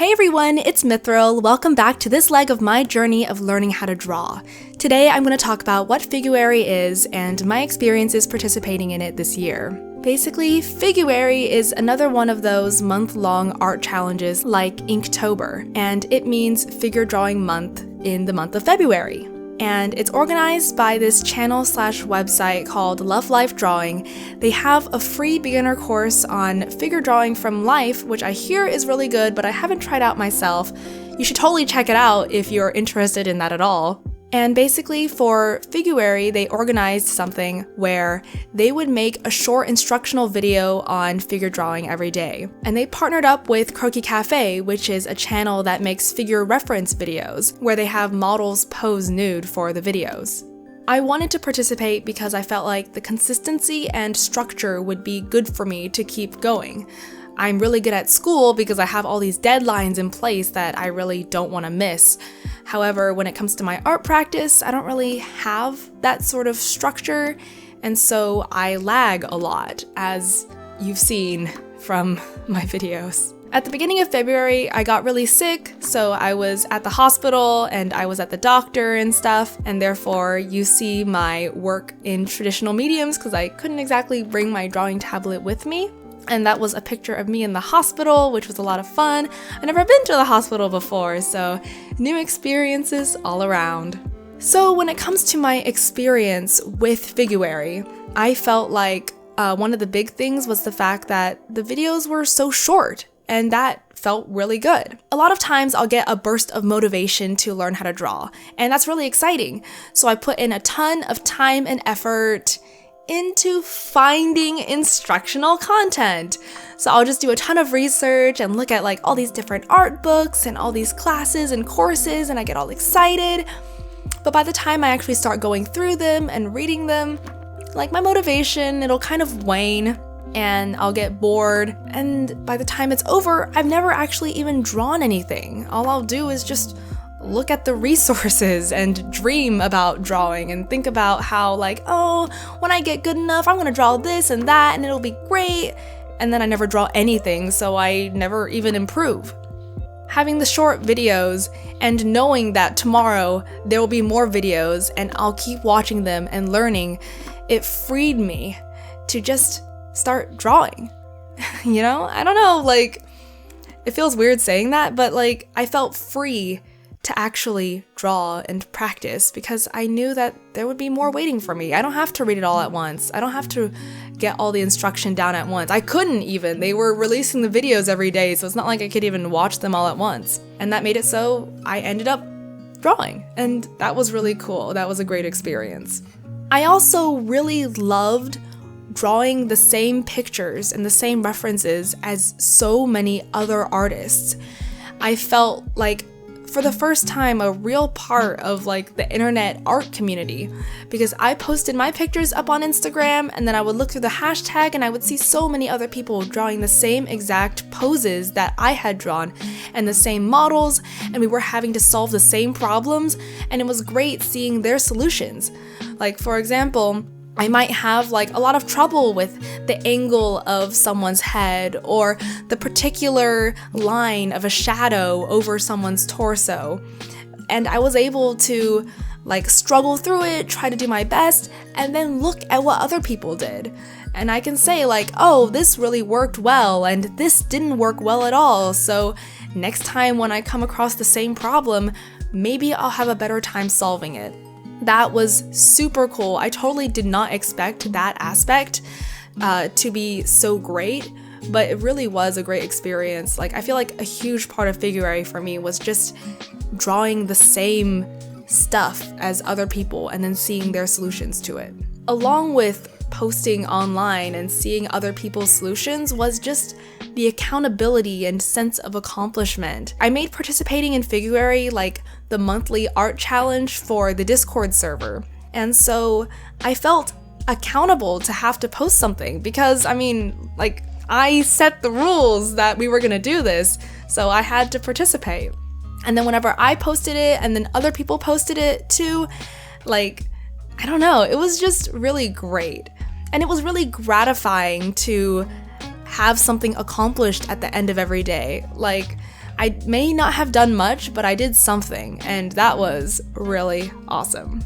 Hey everyone, it's Mithrilda. Welcome back to this leg of my journey of learning how to draw. Today I'm going to talk about what Figuary is and my experiences participating in it this year. Basically, Figuary is another one of those month-long art challenges like Inktober, and it means figure drawing month in the month of February. And it's organized by this channel/website called Love Life Drawing. They have a free beginner course on figure drawing from life, which I hear is really good, but I haven't tried out myself. You should totally check it out if you're interested in that at all. And basically for Figuary, they organized something where they would make a short instructional video on figure drawing every day. And they partnered up with Croquis Cafe, which is a channel that makes figure reference videos, where they have models pose nude for the videos. I wanted to participate because I felt like the consistency and structure would be good for me to keep going. I'm really good at school because I have all these deadlines in place that I really don't want to miss. However, when it comes to my art practice, I don't really have that sort of structure, and so I lag a lot, as you've seen from my videos. At the beginning of February, I got really sick, so I was at the hospital and I was at the doctor and stuff, and therefore you see my work in traditional mediums because I couldn't exactly bring my drawing tablet with me. And that was a picture of me in the hospital, which was a lot of fun. I've never been to the hospital before, so new experiences all around. So when it comes to my experience with Figuary, I felt like one of the big things was the fact that the videos were so short, and that felt really good. A lot of times I'll get a burst of motivation to learn how to draw, and that's really exciting. So I put in a ton of time and effort into finding instructional content. So I'll just do a ton of research and look at like all these different art books and all these classes and courses, and I get all excited. But by the time I actually start going through them and reading them, like my motivation, it'll kind of wane and I'll get bored. And by the time it's over, I've never actually even drawn anything. All I'll do is just look at the resources and dream about drawing and think about how like, oh, when I get good enough, I'm gonna draw this and that and it'll be great. And then I never draw anything, so I never even improve. Having the short videos and knowing that tomorrow there will be more videos and I'll keep watching them and learning, it freed me to just start drawing. You know, I don't know, like, it feels weird saying that, but like I felt free to actually draw and practice because I knew that there would be more waiting for me. I don't have to read it all at once. I don't have to get all the instruction down at once. I couldn't even. They were releasing the videos every day, so it's not like I could even watch them all at once. And that made it so I ended up drawing, and that was really cool. That was a great experience. I also really loved drawing the same pictures and the same references as so many other artists. I felt like for the first time a real part of like the internet art community, because I posted my pictures up on Instagram and then I would look through the hashtag and I would see so many other people drawing the same exact poses that I had drawn and the same models, and we were having to solve the same problems, and it was great seeing their solutions. Like for example, I might have like a lot of trouble with the angle of someone's head or the particular line of a shadow over someone's torso. And I was able to like struggle through it, try to do my best, and then look at what other people did. And I can say like, oh, this really worked well and this didn't work well at all. So next time when I come across the same problem, maybe I'll have a better time solving it. That was super cool. I totally did not expect that aspect to be so great, but it really was a great experience. Like I feel like a huge part of Figuary for me was just drawing the same stuff as other people and then seeing their solutions to it. Along with posting online and seeing other people's solutions was just the accountability and sense of accomplishment. I made participating in Figuary like the monthly art challenge for the Discord server. And so I felt accountable to have to post something because, I mean, like, I set the rules that we were gonna do this, so I had to participate. And then whenever I posted it and then other people posted it too, like, I don't know, it was just really great. And it was really gratifying to have something accomplished at the end of every day. Like, I may not have done much, but I did something, and that was really awesome.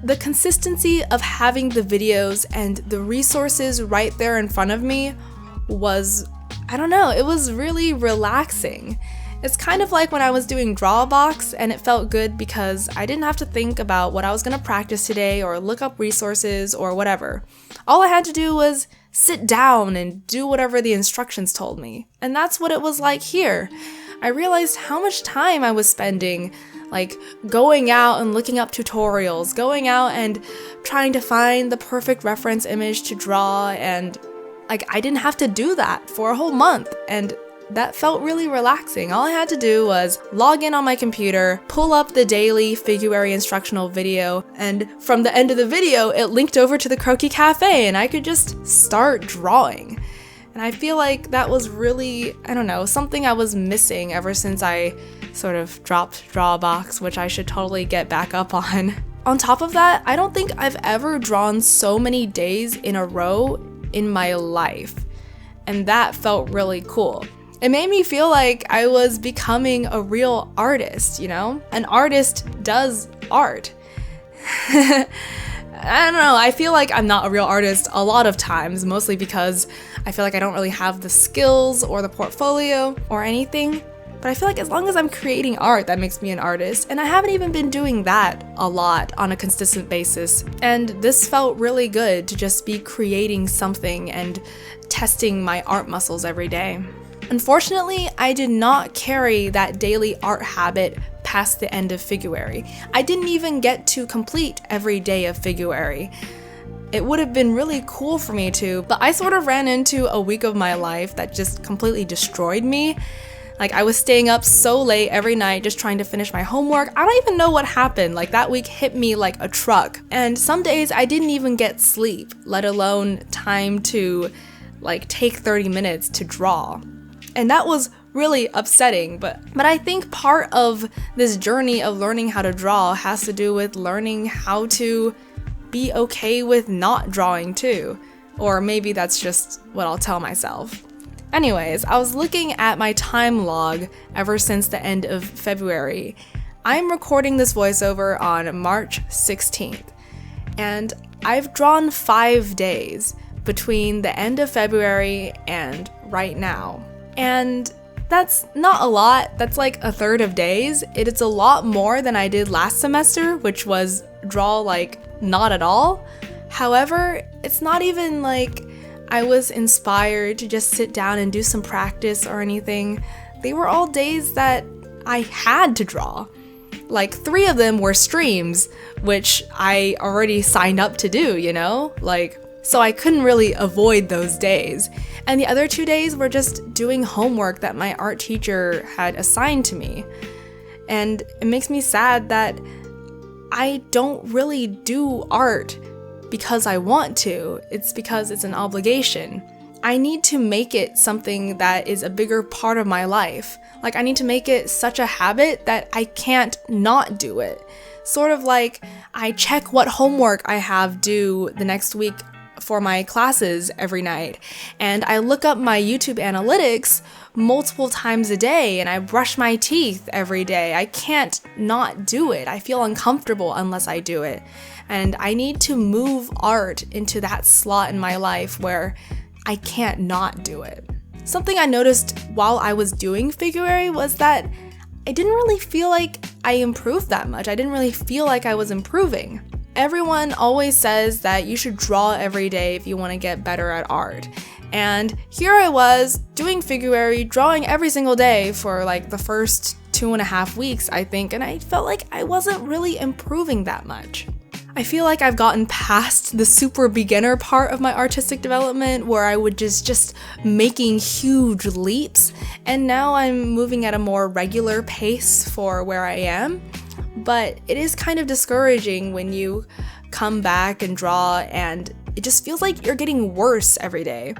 The consistency of having the videos and the resources right there in front of me was, I don't know, it was really relaxing. It's kind of like when I was doing Drawbox, and it felt good because I didn't have to think about what I was going to practice today or look up resources or whatever. All I had to do was sit down and do whatever the instructions told me. And that's what it was like here. I realized how much time I was spending like going out and looking up tutorials, going out and trying to find the perfect reference image to draw, and like I didn't have to do that for a whole month, and that felt really relaxing. All I had to do was log in on my computer, pull up the daily Figuary instructional video, and from the end of the video, it linked over to the Croquis Cafe, and I could just start drawing. And I feel like that was really, I don't know, something I was missing ever since I sort of dropped Drawbox, which I should totally get back up on. On top of that, I don't think I've ever drawn so many days in a row in my life, and that felt really cool. It made me feel like I was becoming a real artist, you know? An artist does art. I don't know, I feel like I'm not a real artist a lot of times, mostly because I feel like I don't really have the skills or the portfolio or anything. But I feel like as long as I'm creating art, that makes me an artist, and I haven't even been doing that a lot on a consistent basis. And this felt really good to just be creating something and testing my art muscles every day. Unfortunately, I did not carry that daily art habit past the end of Figuary. I didn't even get to complete every day of Figuary. It would have been really cool for me to, but I sort of ran into a week of my life that just completely destroyed me. Like, I was staying up so late every night just trying to finish my homework. I don't even know what happened. Like, that week hit me like a truck. And some days I didn't even get sleep, let alone time to like take 30 minutes to draw. And that was really upsetting, but I think part of this journey of learning how to draw has to do with learning how to be okay with not drawing too. Or maybe that's just what I'll tell myself. Anyways, I was looking at my time log ever since the end of February. I'm recording this voiceover on March 16th, and I've drawn 5 days between the end of February and right now. And that's not a lot, that's like a third of days. It's a lot more than I did last semester, which was draw like not at all. However, it's not even like I was inspired to just sit down and do some practice or anything. They were all days that I had to draw. Like 3 of them were streams, which I already signed up to do, you know? So I couldn't really avoid those days. And the other 2 days were just doing homework that my art teacher had assigned to me. And it makes me sad that I don't really do art because I want to. It's because it's an obligation. I need to make it something that is a bigger part of my life. Like, I need to make it such a habit that I can't not do it. Sort of like I check what homework I have due the next week for my classes every night, and I look up my YouTube analytics multiple times a day, and I brush my teeth every day. I can't not do it. I feel uncomfortable unless I do it. And I need to move art into that slot in my life where I can't not do it. Something I noticed while I was doing Figuary was that I didn't really feel like I improved that much. I didn't really feel like I was improving. Everyone always says that you should draw every day if you want to get better at art. And here I was doing Figuary, drawing every single day for like the first 2.5 weeks, I think, and I felt like I wasn't really improving that much. I feel like I've gotten past the super beginner part of my artistic development where I would just making huge leaps, and now I'm moving at a more regular pace for where I am. But it is kind of discouraging when you come back and draw and it just feels like you're getting worse every day.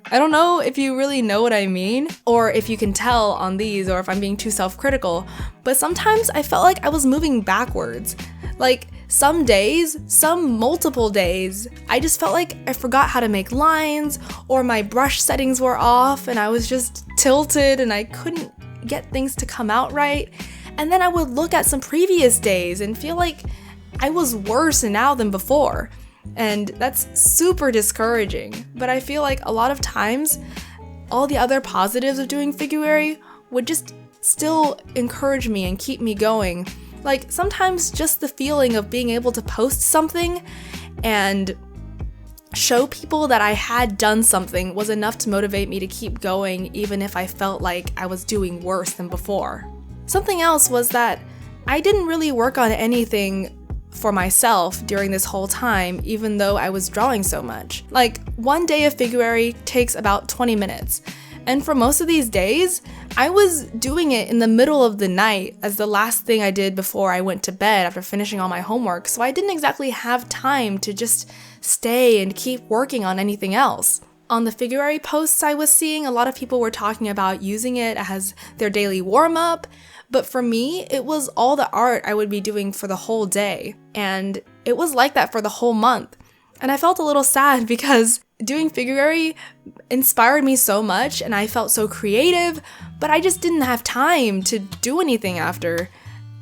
I don't know if you really know what I mean, or if you can tell on these, or if I'm being too self-critical, but sometimes I felt like I was moving backwards. Like, some days, some multiple days, I just felt like I forgot how to make lines, or my brush settings were off, and I was just tilted, and I couldn't get things to come out right. And then I would look at some previous days and feel like I was worse now than before. And that's super discouraging. But I feel like a lot of times, all the other positives of doing Figuary would just still encourage me and keep me going. Like sometimes just the feeling of being able to post something and show people that I had done something was enough to motivate me to keep going, even if I felt like I was doing worse than before. Something else was that I didn't really work on anything for myself during this whole time, even though I was drawing so much. Like, one day of Figuary takes about 20 minutes. And for most of these days, I was doing it in the middle of the night as the last thing I did before I went to bed after finishing all my homework, so I didn't exactly have time to just stay and keep working on anything else. On the Figuary posts I was seeing, a lot of people were talking about using it as their daily warm-up, but for me, it was all the art I would be doing for the whole day, and it was like that for the whole month. And I felt a little sad because doing Figuary inspired me so much and I felt so creative, but I just didn't have time to do anything after.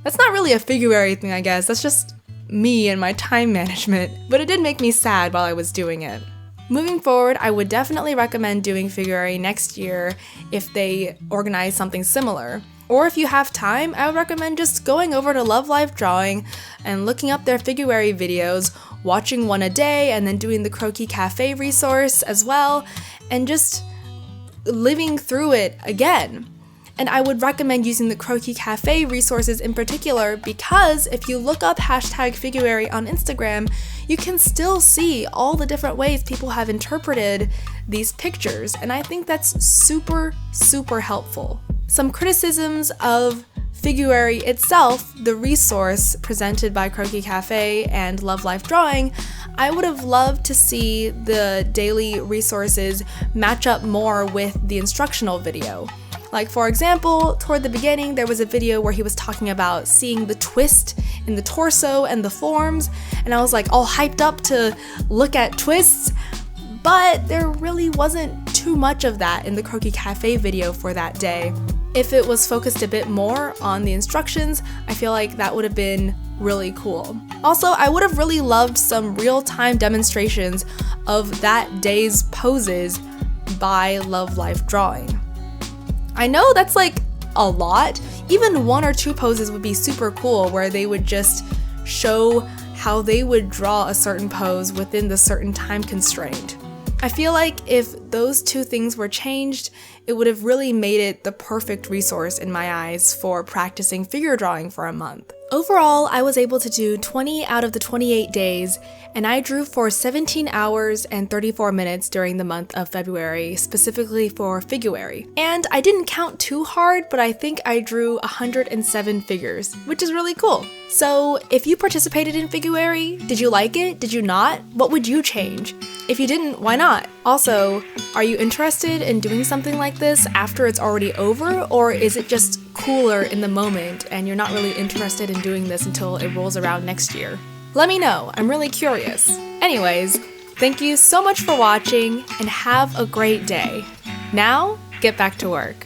That's not really a Figuary thing, I guess. That's just me and my time management, but it did make me sad while I was doing it. Moving forward, I would definitely recommend doing Figuary next year if they organize something similar. Or if you have time, I would recommend just going over to Love Life Drawing and looking up their Figuary videos, watching one a day, and then doing the Croquis Cafe resource as well, and just living through it again. And I would recommend using the Croquis Cafe resources in particular because if you look up #Figuary on Instagram, you can still see all the different ways people have interpreted these pictures, and I think that's super, super helpful. Some criticisms of Figuary itself, the resource presented by Croquis Cafe and Love Life Drawing, I would have loved to see the daily resources match up more with the instructional video. Like, for example, toward the beginning, there was a video where he was talking about seeing the twist in the torso and the forms, and I was like all hyped up to look at twists, but there really wasn't too much of that in the Croquis Cafe video for that day. If it was focused a bit more on the instructions, I feel like that would have been really cool. Also, I would have really loved some real-time demonstrations of that day's poses by Love Life Drawing. I know that's like a lot. Even 1 or 2 poses would be super cool where they would just show how they would draw a certain pose within the certain time constraint. I feel like if those 2 things were changed, it would have really made it the perfect resource in my eyes for practicing figure drawing for a month. Overall, I was able to do 20 out of the 28 days, and I drew for 17 hours and 34 minutes during the month of February, specifically for Figuary. And I didn't count too hard, but I think I drew 107 figures, which is really cool. So if you participated in Figuary, did you like it? Did you not? What would you change? If you didn't, why not? Also, are you interested in doing something like this after it's already over, or is it just cooler in the moment and you're not really interested in doing this until it rolls around next year? Let me know, I'm really curious. Anyways, thank you so much for watching and have a great day. Now, get back to work.